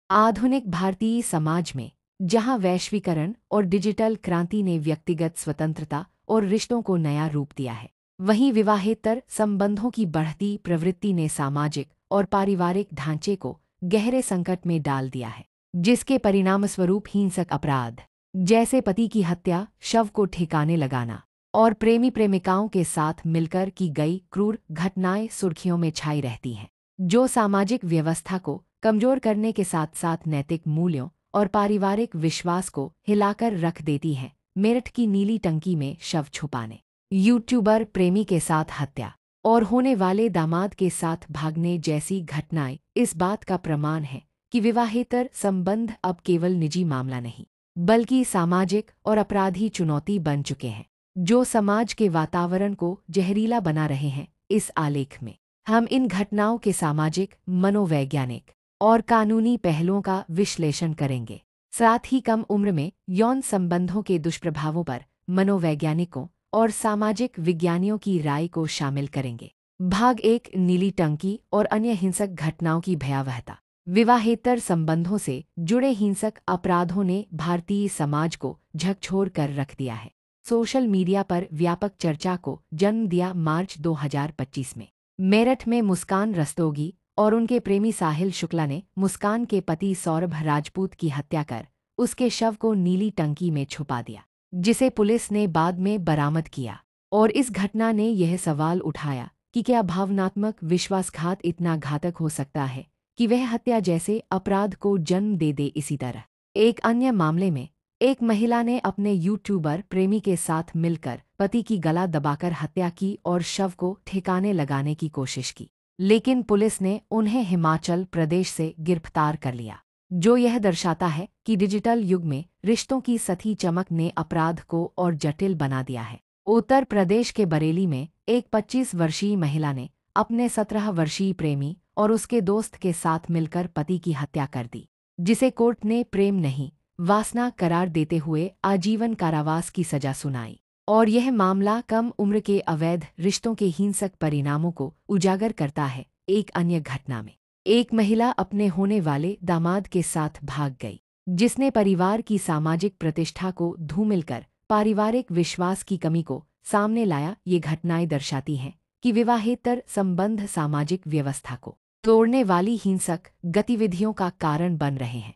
आधुनिक भारतीय समाज में जहां वैश्वीकरण और डिजिटल क्रांति ने व्यक्तिगत स्वतंत्रता और रिश्तों को नया रूप दिया है, वहीं विवाहेतर संबंधों की बढ़ती प्रवृत्ति ने सामाजिक और पारिवारिक ढांचे को गहरे संकट में डाल दिया है, जिसके परिणामस्वरूप हिंसक अपराध जैसे पति की हत्या, शव को ठिकाने लगाना और प्रेमी प्रेमिकाओं के साथ मिलकर की गई क्रूर घटनाएं सुर्खियों में छाई रहती हैं, जो सामाजिक व्यवस्था को कमजोर करने के साथ साथ नैतिक मूल्यों और पारिवारिक विश्वास को हिलाकर रख देती हैं। मेरठ की नीली टंकी में शव छुपाने, यूट्यूबर प्रेमी के साथ हत्या और होने वाले दामाद के साथ भागने जैसी घटनाएं इस बात का प्रमाण है कि विवाहेतर संबंध अब केवल निजी मामला नहीं, बल्कि सामाजिक और अपराधी चुनौती बन चुके हैं, जो समाज के वातावरण को जहरीला बना रहे हैं। इस आलेख में हम इन घटनाओं के सामाजिक, मनोवैज्ञानिक और कानूनी पहलुओं का विश्लेषण करेंगे। साथ ही कम उम्र में यौन संबंधों के दुष्प्रभावों पर मनोवैज्ञानिकों और सामाजिक विज्ञानियों की राय को शामिल करेंगे। भाग 1, नीली टंकी और अन्य हिंसक घटनाओं की भयावहता। विवाहेतर संबंधों से जुड़े हिंसक अपराधों ने भारतीय समाज को झकझोर कर रख दिया है। सोशल मीडिया पर व्यापक चर्चा को जन्म दिया। मार्च 2025 में मेरठ में मुस्कान रस्तोगी और उनके प्रेमी साहिल शुक्ला ने मुस्कान के पति सौरभ राजपूत की हत्या कर उसके शव को नीली टंकी में छुपा दिया, जिसे पुलिस ने बाद में बरामद किया। और इस घटना ने यह सवाल उठाया कि क्या भावनात्मक विश्वासघात इतना घातक हो सकता है कि वह हत्या जैसे अपराध को जन्म दे दे। इसी तरह एक अन्य मामले में एक महिला ने अपने यूट्यूबर प्रेमी के साथ मिलकर पति की गला दबाकर हत्या की और शव को ठिकाने लगाने की कोशिश की, लेकिन पुलिस ने उन्हें हिमाचल प्रदेश से गिरफ्तार कर लिया, जो यह दर्शाता है कि डिजिटल युग में रिश्तों की सती चमक ने अपराध को और जटिल बना दिया है। उत्तर प्रदेश के बरेली में एक 25 वर्षीय महिला ने अपने 17 वर्षीय प्रेमी और उसके दोस्त के साथ मिलकर पति की हत्या कर दी, जिसे कोर्ट ने प्रेम नहीं, वासना करार देते हुए आजीवन कारावास की सजा सुनाई। और यह मामला कम उम्र के अवैध रिश्तों के हिंसक परिणामों को उजागर करता है। एक अन्य घटना में एक महिला अपने होने वाले दामाद के साथ भाग गई, जिसने परिवार की सामाजिक प्रतिष्ठा को धूमिल कर पारिवारिक विश्वास की कमी को सामने लाया। ये घटनाएं दर्शाती हैं कि विवाहेतर संबंध सामाजिक व्यवस्था को तोड़ने वाली हिंसक गतिविधियों का कारण बन रहे हैं।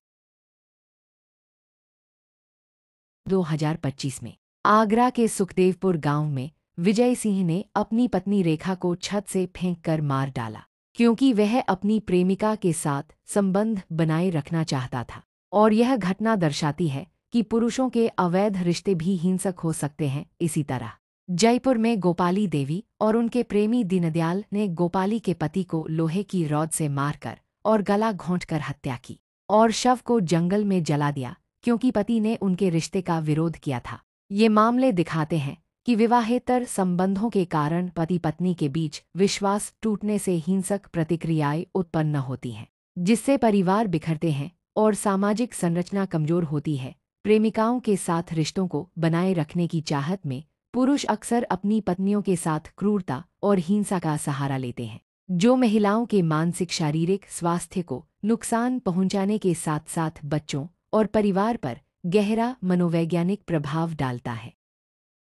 2025 में आगरा के सुखदेवपुर गांव में विजय सिंह ने अपनी पत्नी रेखा को छत से फेंककर मार डाला, क्योंकि वह अपनी प्रेमिका के साथ संबंध बनाए रखना चाहता था। और यह घटना दर्शाती है कि पुरुषों के अवैध रिश्ते भी हिंसक हो सकते हैं। इसी तरह जयपुर में गोपाली देवी और उनके प्रेमी दीनदयाल ने गोपाली के पति को लोहे की रॉड से मारकर और गला घोंटकर हत्या की और शव को जंगल में जला दिया, क्योंकि पति ने उनके रिश्ते का विरोध किया था। ये मामले दिखाते हैं कि विवाहेतर संबंधों के कारण पति पत्नी के बीच विश्वास टूटने से हिंसक प्रतिक्रियाएं उत्पन्न होती हैं, जिससे परिवार बिखरते हैं और सामाजिक संरचना कमजोर होती है। प्रेमिकाओं के साथ रिश्तों को बनाए रखने की चाहत में पुरुष अक्सर अपनी पत्नियों के साथ क्रूरता और हिंसा का सहारा लेते हैं, जो महिलाओं के मानसिक शारीरिक स्वास्थ्य को नुकसान पहुंचाने के साथ साथ बच्चों और परिवार पर गहरा मनोवैज्ञानिक प्रभाव डालता है।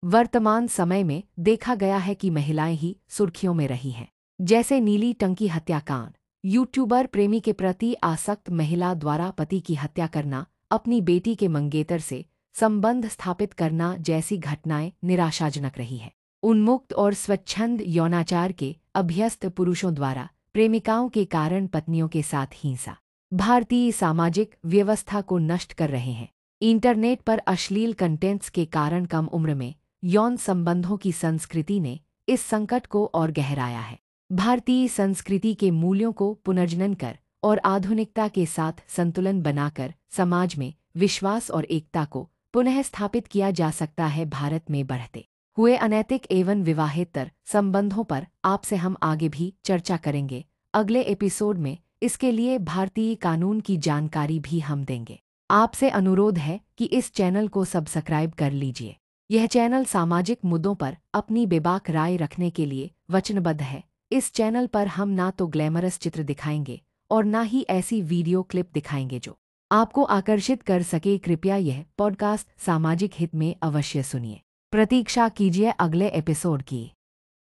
वर्तमान समय में देखा गया है कि महिलाएं ही सुर्खियों में रही हैं, जैसे नीली टंकी हत्याकांड, यूट्यूबर प्रेमी के प्रति आसक्त महिला द्वारा पति की हत्या करना, अपनी बेटी के मंगेतर से संबंध स्थापित करना जैसी घटनाएं निराशाजनक रही है। उन्मुक्त और स्वच्छंद यौनाचार के अभ्यस्त पुरुषों द्वारा प्रेमिकाओं के कारण पत्नियों के साथ हिंसा भारतीय सामाजिक व्यवस्था को नष्ट कर रहे हैं। इंटरनेट पर अश्लील कंटेंट्स के कारण कम उम्र में यौन संबंधों की संस्कृति ने इस संकट को और गहराया है। भारतीय संस्कृति के मूल्यों को पुनर्जनन कर और आधुनिकता के साथ संतुलन बनाकर समाज में विश्वास और एकता को पुनः स्थापित किया जा सकता है। भारत में बढ़ते हुए अनैतिक एवं विवाहेतर संबंधों पर आपसे हम आगे भी चर्चा करेंगे। अगले एपिसोड में इसके लिए भारतीय कानून की जानकारी भी हम देंगे। आपसे अनुरोध है कि इस चैनल को सब्सक्राइब कर लीजिए। यह चैनल सामाजिक मुद्दों पर अपनी बेबाक राय रखने के लिए वचनबद्ध है। इस चैनल पर हम ना तो ग्लैमरस चित्र दिखाएंगे और ना ही ऐसी वीडियो क्लिप दिखाएंगे जो आपको आकर्षित कर सके। कृपया यह पॉडकास्ट सामाजिक हित में अवश्य सुनिए। प्रतीक्षा कीजिए अगले एपिसोड की।